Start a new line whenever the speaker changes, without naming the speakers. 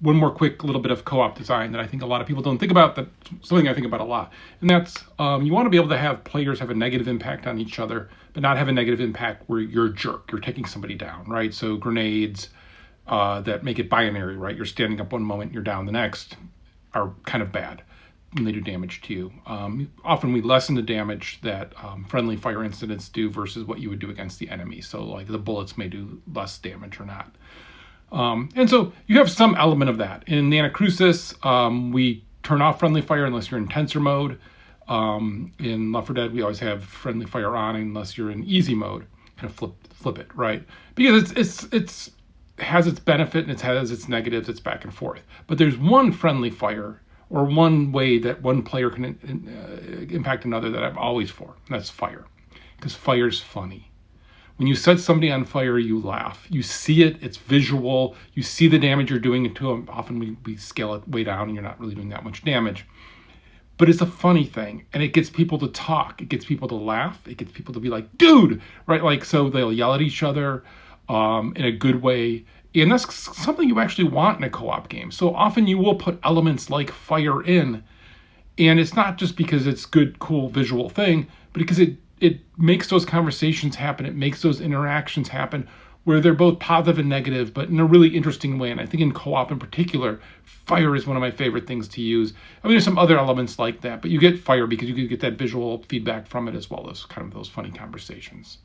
one more quick little bit of co-op design that I think a lot of people don't think about, that something I think about a lot. And that's, you want to be able to have players have a negative impact on each other, but not have a negative impact where you're a jerk, you're taking somebody down, right? So grenades that make it binary, right? You're standing up one moment, you're down the next, are kind of bad when they do damage to you. Often we lessen the damage that friendly fire incidents do versus what you would do against the enemy. So like the bullets may do less damage or not. And so you have some element of that. In the Anacrusis, we turn off friendly fire unless you're in tensor mode. In Left 4 Dead, we always have friendly fire on unless you're in easy mode. Kind of flip it, right? Because it's has its benefit and it has its negatives. It's back and forth. But there's one friendly fire or one way that one player can impact another that I'm always for. And that's fire, because fire's funny. When you set somebody on fire, you laugh. You see it, it's visual. You see the damage you're doing to them. Often we scale it way down and you're not really doing that much damage. But it's a funny thing, and it gets people to talk. It gets people to laugh. It gets people to be like, dude, right? Like, so they'll yell at each other in a good way. And that's something you actually want in a co-op game. So often you will put elements like fire in, and it's not just because it's good, cool visual thing, but because it makes those conversations happen. It makes those interactions happen where they're both positive and negative, but in a really interesting way. And I think in co-op in particular, fire is one of my favorite things to use. I mean, there's some other elements like that, but you get fire because you can get that visual feedback from it as well as kind of those funny conversations.